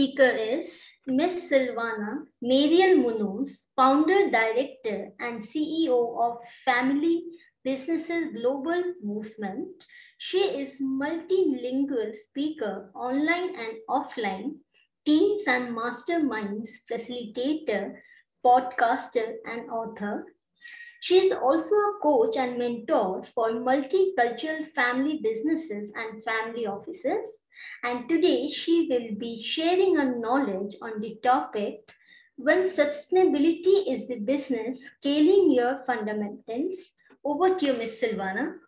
speaker is Ms. Silvana Mariel Muñoz, founder, director, and CEO of Family Businesses Global Movement. She is multilingual speaker, online and offline, teams and masterminds facilitator, podcaster, and author. She is also a coach and mentor for multicultural family businesses and family offices. And today she will be sharing her knowledge on the topic, when sustainability is the business, scaling your fundamentals. Over to you, Ms. Silvana.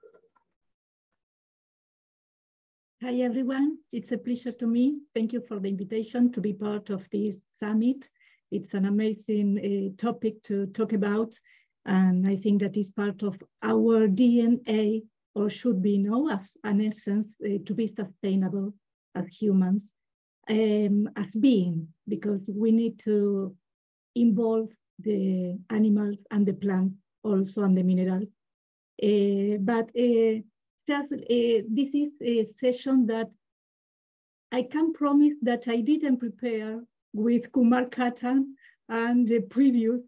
Hi, everyone. It's a pleasure to me. Thank you for the invitation to be part of this summit. It's an amazing topic to talk about. And I think that is part of our DNA, or should be known as an essence, to be sustainable as humans, as being, because we need to involve the animals and the plants also, and the minerals. This is a session that I can promise that I didn't prepare with Kumar Khatan and the previous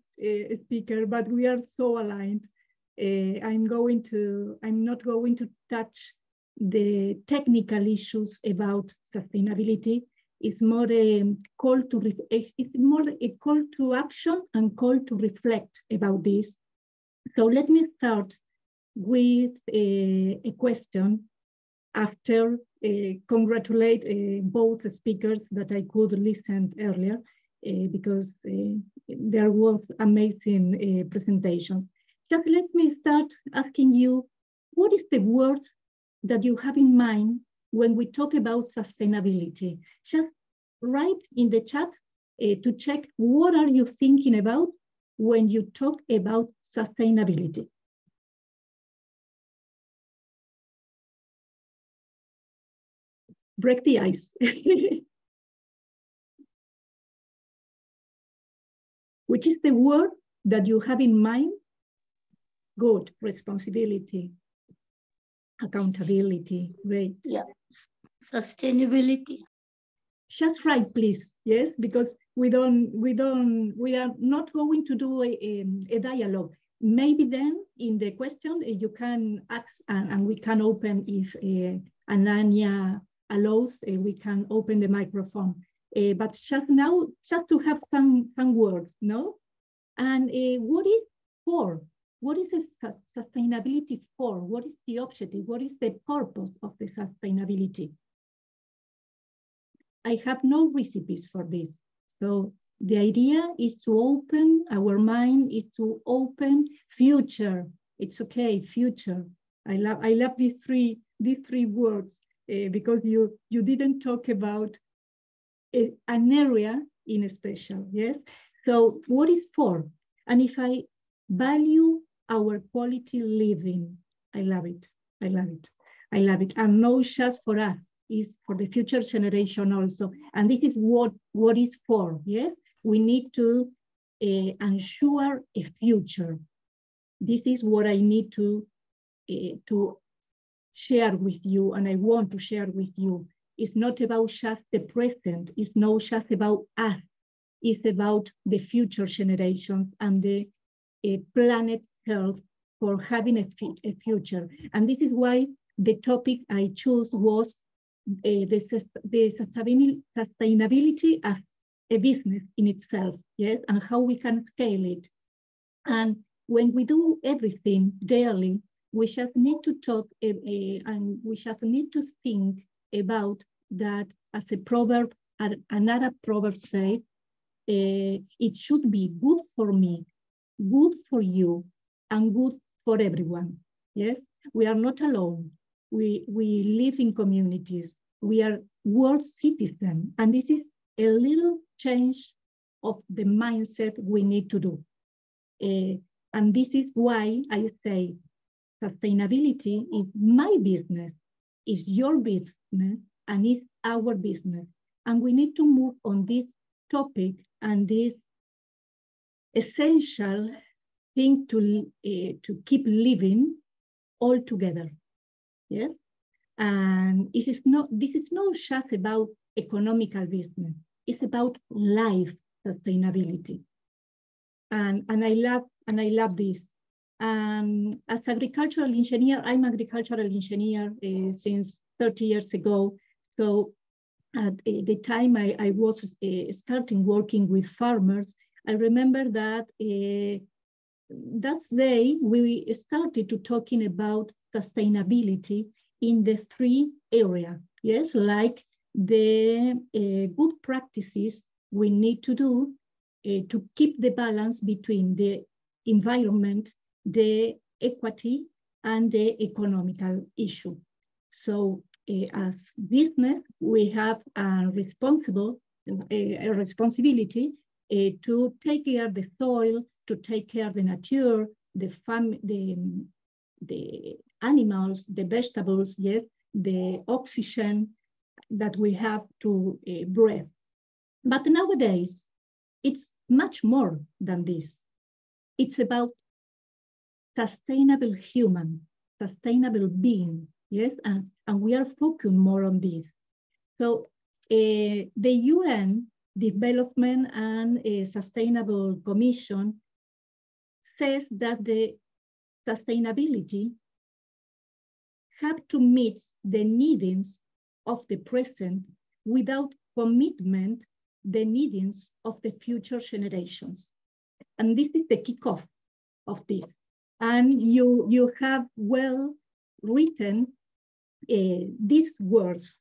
speaker, but we are so aligned. I'm not going to touch the technical issues about sustainability. It's more a call to action and call to reflect about this. So let me start with a question after congratulate both speakers that I could listen earlier, because there was amazing presentation. Just let me start asking you, what is the word that you have in mind when we talk about sustainability? Just write in the chat to check what are you thinking about when you talk about sustainability. Break the ice. Which is the word that you have in mind? Good. Responsibility, accountability, great. Yeah, sustainability. Just write, please. Yes, because we are not going to do a dialogue. Maybe then in the question you can ask, and we can open, if Ananya allows, we can open the microphone. But just now, just to have some words, no? And what is for? What is the sustainability for? What is the objective? What is the purpose of the sustainability? I have no recipes for this. So the idea is to open our mind, is to open future. It's okay, future. I love these three words because you didn't talk about an area in special, yes? So what is for? And if I value our quality living, I love it, I love it, I love it. And not just for us, it's for the future generation also. And this is what it's for, yes? We need to ensure a future. This is what I need to share with you, and I want to share with you. It's not about just the present, it's not just about us, it's about the future generations and the planet health for having a future. And this is why the topic I chose was the sustainability as a business in itself, yes, and how we can scale it. And when we do everything daily, we just need to talk and we just need to think about that as a proverb, another proverb said, it should be good for me, good for you, and good for everyone. Yes, we are not alone. We live in communities. We are world citizens, and this is a little change of the mindset we need to do. And this is why I say sustainability is my business, is your business, and it's our business. And we need to move on this topic and this essential thing to keep living all together. Yes, and this is not just about economical business. it's about life sustainability. And I love this. As agricultural engineer, I'm agricultural engineer since 30 years ago. So at the time I was starting working with farmers, I remember that that day we started to talking about sustainability in the 3 areas. Yes, like the good practices we need to do to keep the balance between the environment, the equity, and the economical issue. So as business, we have a responsibility to take care of the soil, to take care of the nature, the animals, the vegetables, yes, the oxygen that we have to breathe. But nowadays, it's much more than this. It's about sustainable human, sustainable being, yes, and we are focusing more on this. So the UN Development and Sustainable Commission says that the sustainability have to meet the needs of the present without commitment the needs of the future generations. And this is the kickoff of this. And you have well written these words,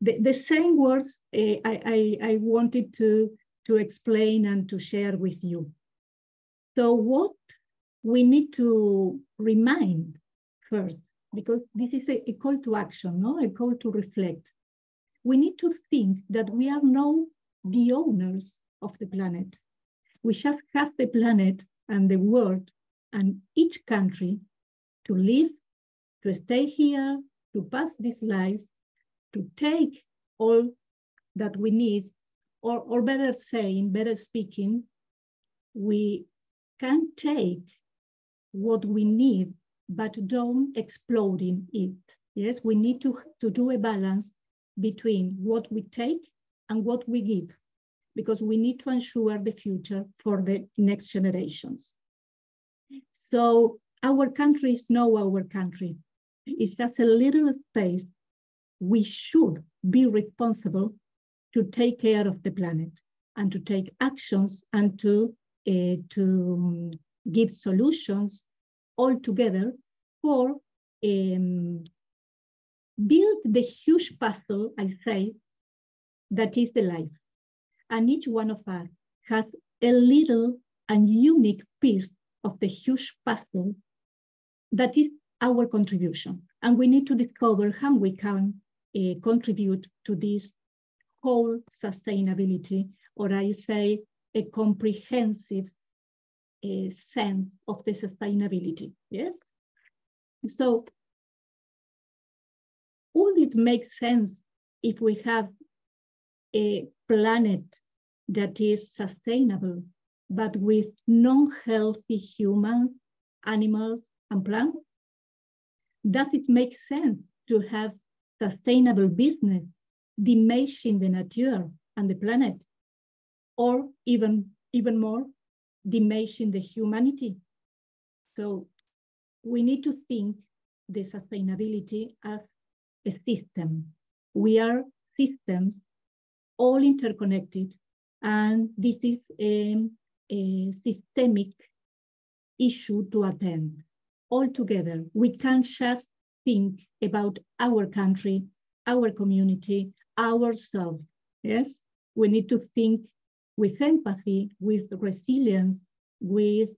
the same words I wanted to explain and to share with you. So what we need to remind first, because this is a call to action, no? A call to reflect. We need to think that we are now the owners of the planet. We just have the planet and the world and each country to live, to stay here, to pass this life, to take all that we need, or better saying, better speaking, we can take what we need, but don't exploding it. Yes, we need to do a balance between what we take and what we give, because we need to ensure the future for the next generations. So our country is not our country. It's just a little space. We should be responsible to take care of the planet and to take actions and to give solutions all together for build the huge puzzle, I say, that is the life. And each one of us has a little and unique piece of the huge puzzle that is our contribution. And we need to discover how we can contribute to this whole sustainability, or I say a comprehensive sense of the sustainability, yes? So, would it make sense if we have a planet that is sustainable, but with non-healthy humans, animals, and plants? Does it make sense to have sustainable business damaging the nature and the planet, or even more, damaging the humanity? So we need to think the sustainability as a system. We are systems, all interconnected, and this is a systemic issue to attend. All together, we can't just think about our country, our community, ourselves, yes? We need to think with empathy, with resilience, with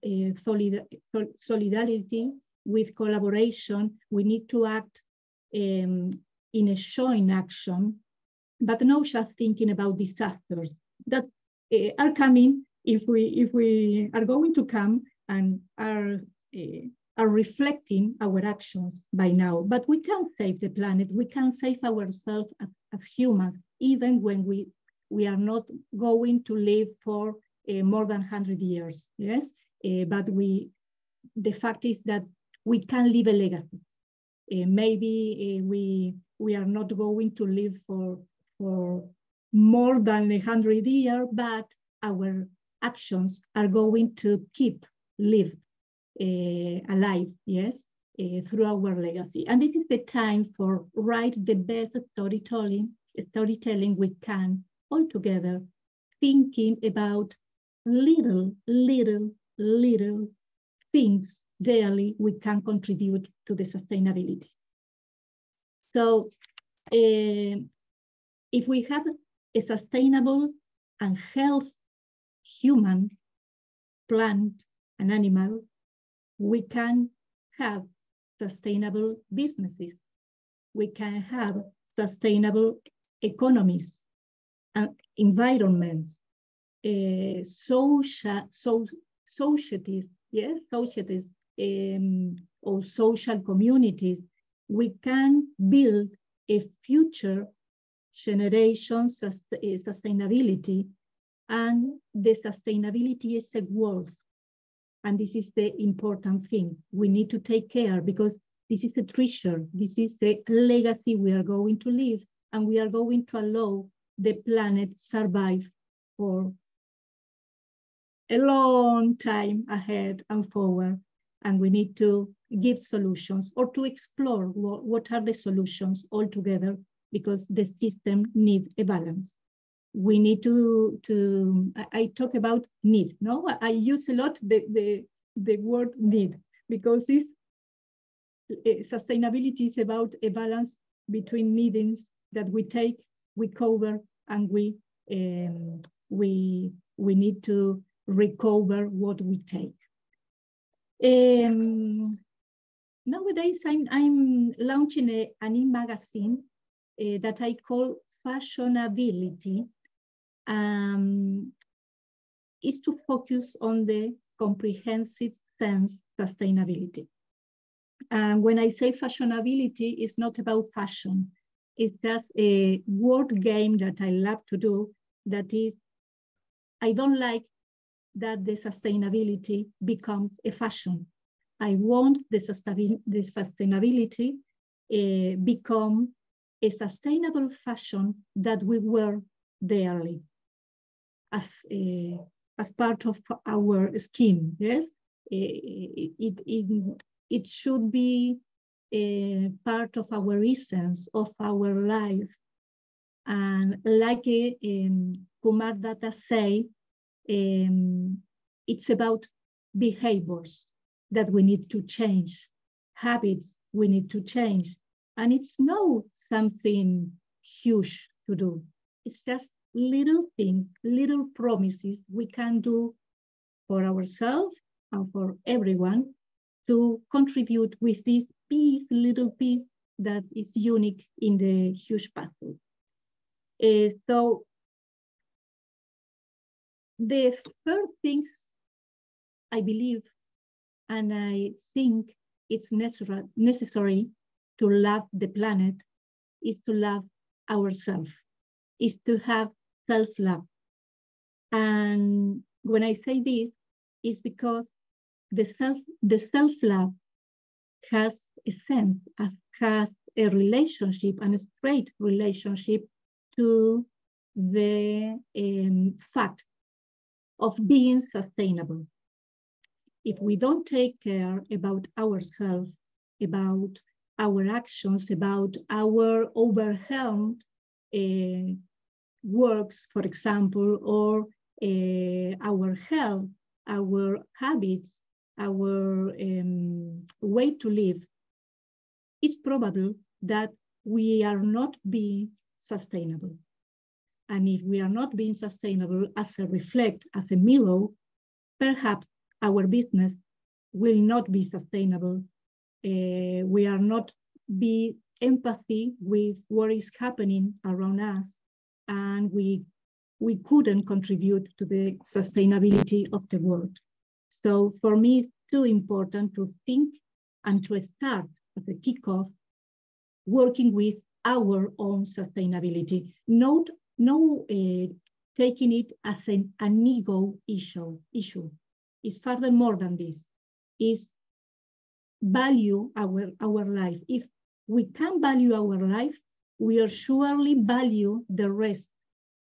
solidarity, with collaboration. We need to act in a joint action, but not just thinking about disasters that are coming if we are going to come and are reflecting our actions by now. But we can't save the planet. We can't save ourselves as humans, even when we are not going to live for more than 100 years, yes? But the fact is that we can leave a legacy. Maybe we are not going to live for more than 100 years, but our actions are going to keep lived alive, yes, through our legacy. And this is the time for write the best storytelling we can all together, thinking about little things daily we can contribute to the sustainability. So if we have a sustainable and healthy human, plant, and animal, we can have sustainable businesses. We can have sustainable economies and environments, societies, yes, societies, or social communities. We can build a future generation sustainability, and the sustainability is a wealth. And this is the important thing. We need to take care, because this is a treasure. This is the legacy we are going to leave, and we are going to allow the planet survive for a long time ahead and forward. And we need to give solutions, or to explore what are the solutions altogether, because the system needs a balance. We need I talk about need, no? I use a lot the word need, because sustainability is about a balance between needs that we take, we cover, and we need to recover what we take. Nowadays, I'm launching an e-magazine that I call Fashionability. Is to focus on the comprehensive sense sustainability. And when I say fashionability, it's not about fashion. It's just a word game that I love to do. That is, I don't like that the sustainability becomes a fashion. I want the sustainability become a sustainable fashion that we wear daily as part of our skin. Yes, it should be a part of our essence of our life. And like Kumar Datta say, it's about behaviors that we need to change, habits we need to change. And it's not something huge to do. It's just little things, little promises we can do for ourselves and for everyone to contribute with this little piece that is unique in the huge puzzle. So the first things I believe, and I think it's necessary to love the planet, is to love ourselves, is to have self-love. And when I say this, it's because the self-love has a sense, has a relationship, and a straight relationship to the fact of being sustainable. If we don't take care about ourselves, about our actions, about our overwhelmed works, for example, or our health, our habits, our way to live, it's probable that we are not being sustainable. And if we are not being sustainable as a reflect, as a mirror, perhaps our business will not be sustainable. We are not be empathy with what is happening around us, and we couldn't contribute to the sustainability of the world. So for me, it's too important to think and to start as a kickoff working with our own sustainability, not taking it as an ego issue. It's further more than this. Is value our life. If we can value our life, we will surely value the rest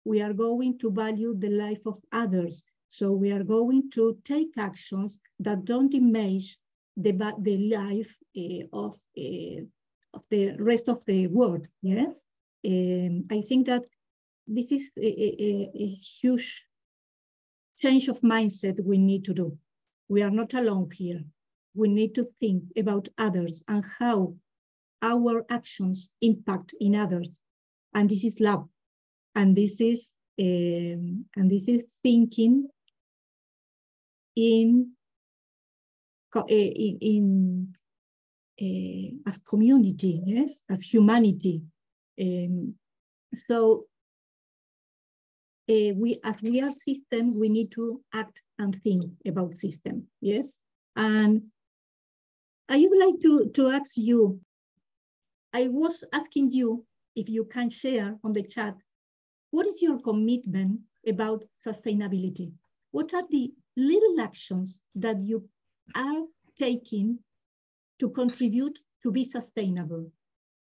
we are going to value the life of others. So we are going to take actions that don't diminish the life of the rest of the world, yes? I think that this is a huge change of mindset we need to do. We are not alone here. We need to think about others and how our actions impact in others. And this is love. And this is thinking as community, yes, as humanity. So as we are system, we need to act and think about system, yes. And I would like to ask you, I was asking you if you can share on the chat, what is your commitment about sustainability? What are the little actions that you are taking to contribute to be sustainable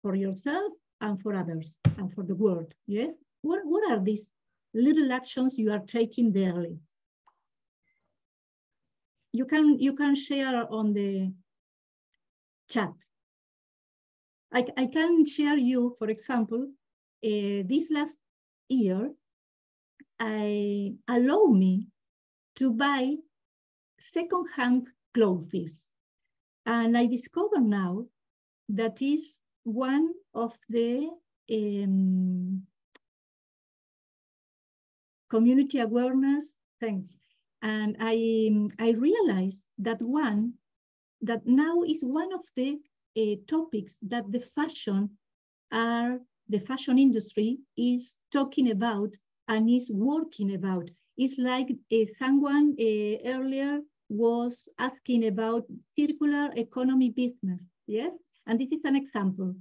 for yourself and for others and for the world, yes? What are these little actions you are taking daily? You can share on the chat. I can share you, for example, this last year, allow me to buy second-hand clothes. And I discover now that is one of the community awareness things. And I realized that now is one of the topics that the fashion industry is talking about and is working about. It's like someone earlier was asking about circular economy business, yes? And this is an example.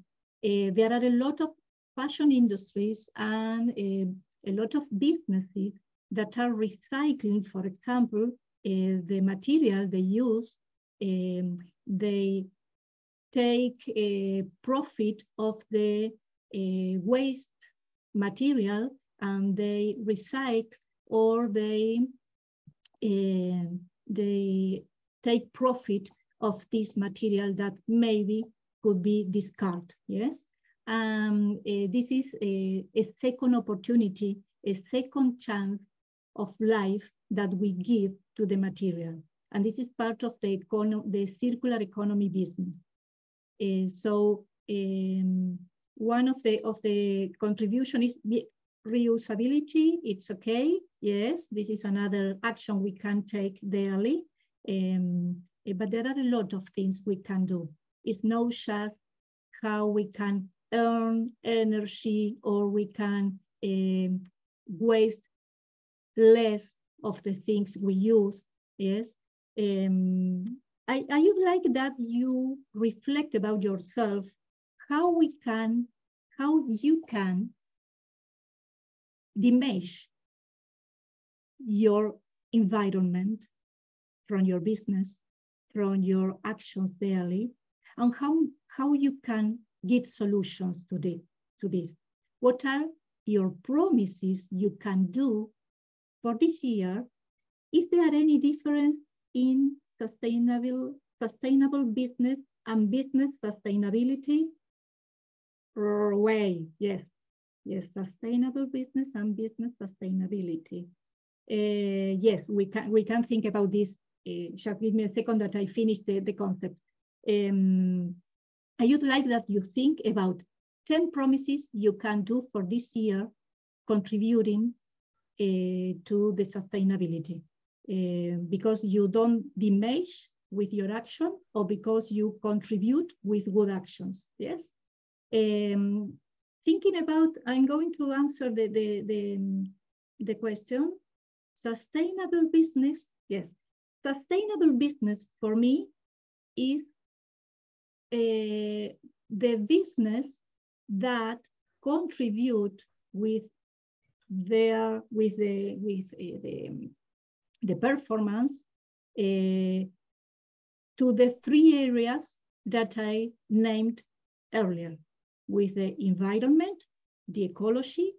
There are a lot of fashion industries and a lot of businesses that are recycling, for example, the material they use. They take a profit of the waste material and they recycle, or they take profit of this material that maybe could be discarded, yes? This is a second opportunity, a second chance of life that we give to the material. And this is part of the circular economy business. So one of the contribution is reusability. It's okay, yes, this is another action we can take daily. But there are a lot of things we can do. It's not just how we can earn energy or we can waste less of the things we use, yes. I would like that you reflect about yourself, how you can diminish your environment from your business, from your actions daily, and how you can give solutions to this. What are your promises you can do for this year? Is there any difference in sustainable business and business sustainability? Yes, sustainable business and business sustainability. Yes, we can think about this. Just give me a second that I finish the concept. I would like that you think about 10 promises you can do for this year, contributing to the sustainability, because you don't diminish with your action or because you contribute with good actions, yes? Thinking about, I'm going to answer the question, sustainable business, yes. Sustainable business for me is the business that contribute with the performance to the 3 areas that I named earlier, with the environment, the ecology,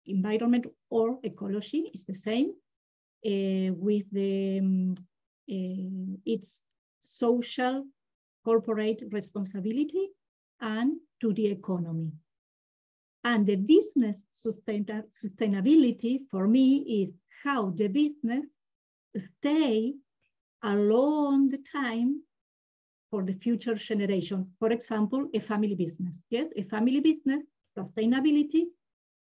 environment or ecology is the same, with the its social corporate responsibility and to the economy. And the business sustainability for me is how the business stay along the time for the future generation. For example, a family business. Yes, a family business sustainability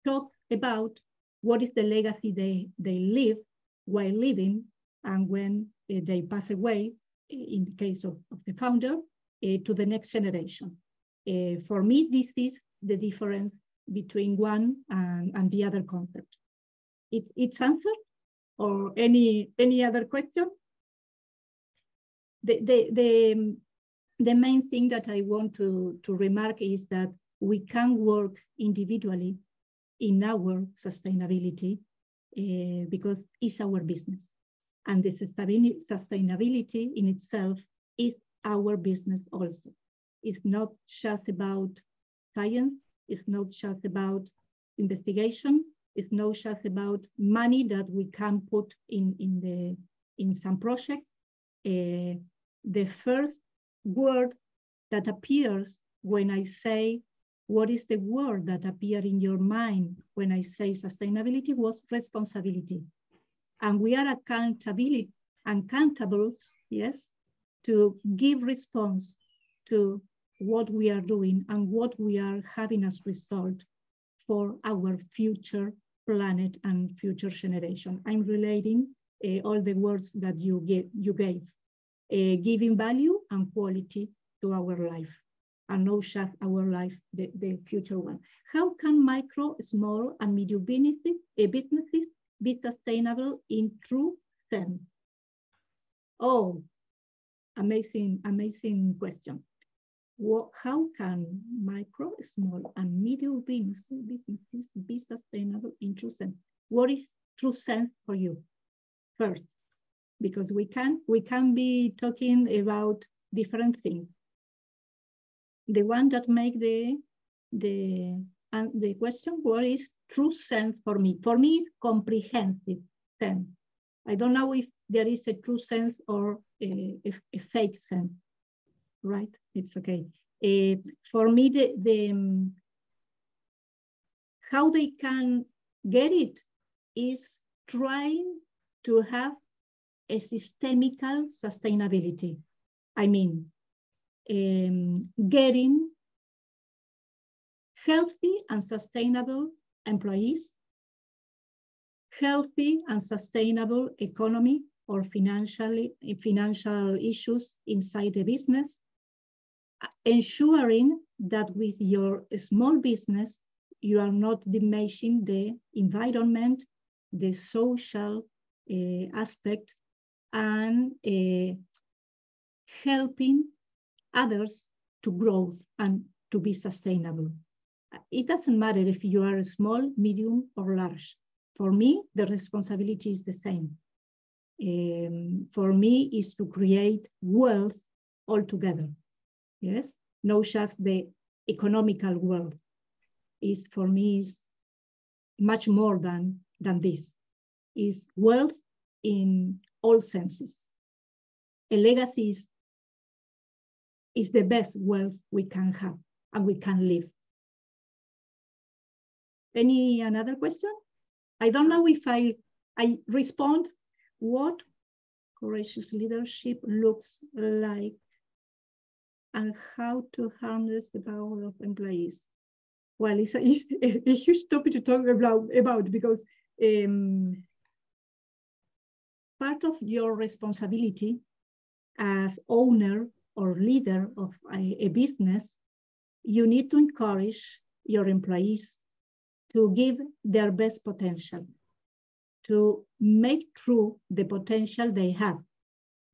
talks about what is the legacy they live while living, and when they pass away, in the case of the founder, to the next generation. For me, this is the difference between one and the other concept. It's answered, or any other question? The main thing that I want to remark is that we can work individually in our sustainability because it's our business. And the sustainability in itself is our business also. It's not just about science, it's not just about investigation, it's not just about money that we can put in some project. The first word that appears when I say, what is the word that appeared in your mind when I say sustainability was responsibility. And we are accountables, yes, to give response to what we are doing and what we are having as result for our future planet and future generation. I'm relating all the words that you gave, giving value and quality to our life, and not just our life, the future one. How can micro, small, and medium businesses be sustainable in true sense? Oh, amazing question. How can micro, small, and medium businesses be sustainable in true sense? What is true sense for you? First, because we can be talking about different things. The one that make the question, what is true sense for me? For me, it's comprehensive sense. I don't know if there is a true sense or a fake sense, right? It's okay. For me, how they can get it is trying to have a systemical sustainability. I mean, getting healthy and sustainable employees, healthy and sustainable economy or financial issues inside the business, ensuring that with your small business, you are not diminishing the environment, the social aspect, and helping others to grow and to be sustainable. It doesn't matter if you are small, medium, or large. For me, the responsibility is the same. For me, is to create wealth altogether. Yes, not just the economical wealth. For me, is much more than this. Is wealth in all senses. A legacy is the best wealth we can have and we can live. Any another question? I don't know if I respond what courageous leadership looks like and how to harness the power of employees. Well, it's a huge topic to talk about because part of your responsibility as owner or leader of a business, you need to encourage your employees to give their best potential, to make true the potential they have,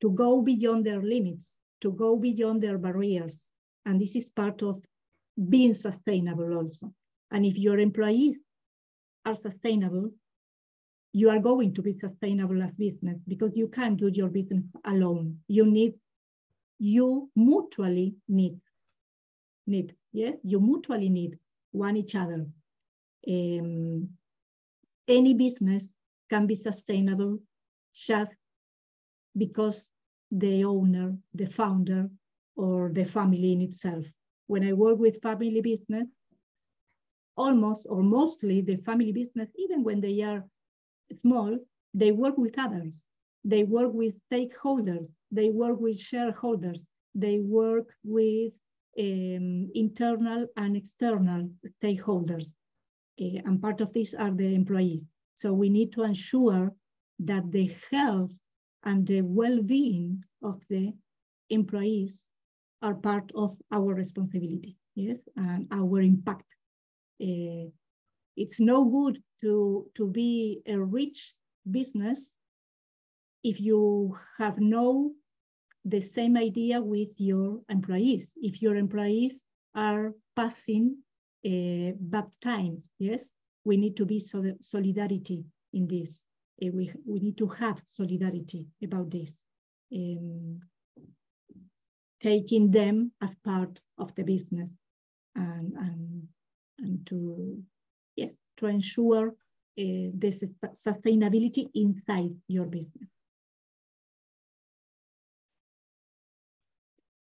to go beyond their limits, to go beyond their barriers. And this is part of being sustainable also. And if your employees are sustainable, you are going to be sustainable as business because you can't do your business alone. You mutually need, yes? You mutually need one each other. any business can be sustainable just because the owner, the founder, or the family in itself. When I work with family business, almost or mostly the family business, even when they are small, they work with others. They work with stakeholders. They work with shareholders. They work with internal and external stakeholders. And part of these are the employees. So we need to ensure that the health and the well-being of the employees are part of our responsibility, yes, and our impact. It's no good to be a rich business if you have the same idea with your employees. If your employees are passing bad times, yes, we need to be solidarity in this. We need to have solidarity about this, taking them as part of the business and to, yes, to ensure the sustainability inside your business.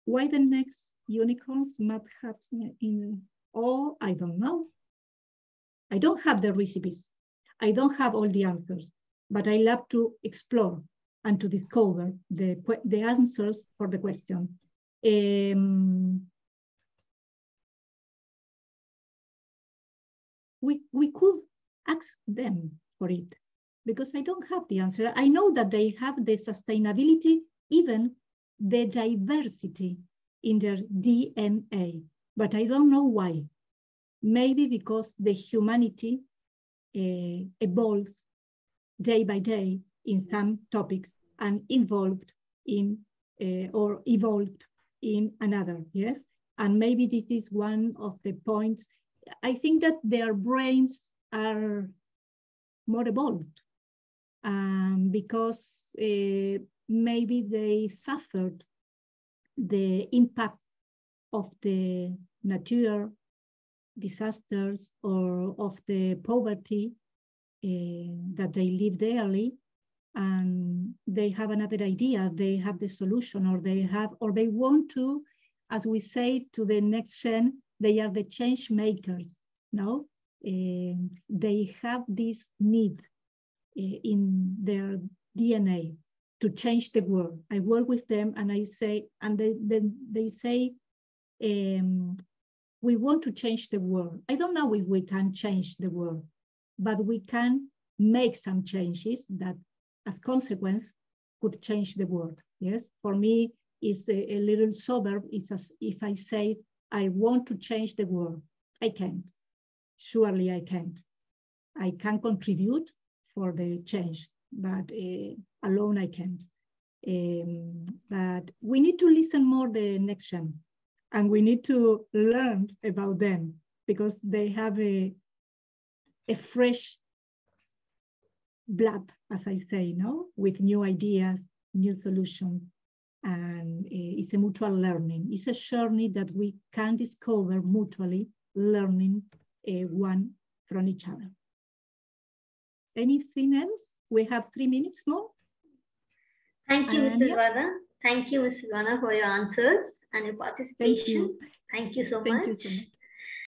Why the next unicorns might have in, oh, I don't know. I don't have the recipes. I don't have all the answers, but I love to explore and to discover the answers for the questions. We could ask them for it because I don't have the answer. I know that they have the sustainability, even the diversity in their DNA, but I don't know why. Maybe because the humanity evolves day by day in some topics and evolved in another, yes? And maybe this is one of the points. I think that their brains are more evolved because maybe they suffered the impact of the natural disasters or of the poverty that they live daily, and they have another idea. They have the solution, or they want to, as we say to the next gen, they are the change makers. No, they have this need in their DNA to change the world. I work with them, and I say, and they say, we want to change the world. I don't know if we can change the world, but we can make some changes that, as consequence, could change the world. Yes, for me, it's a little suburb. It's as if I say, I want to change the world. I can't. Surely I can't. I can contribute for the change, but alone I can't. But we need to listen more the next gen, and we need to learn about them because they have a fresh blood, as I say, no, with new ideas, new solutions, and it's a mutual learning. It's a journey that we can discover mutually, learning one from each other. Anything else? We have 3 minutes more. Thank you, Ms. Silvana. Thank you, Ms. Silvana, for your answers and your participation. Thank you. Thank you so much. Thank you so much.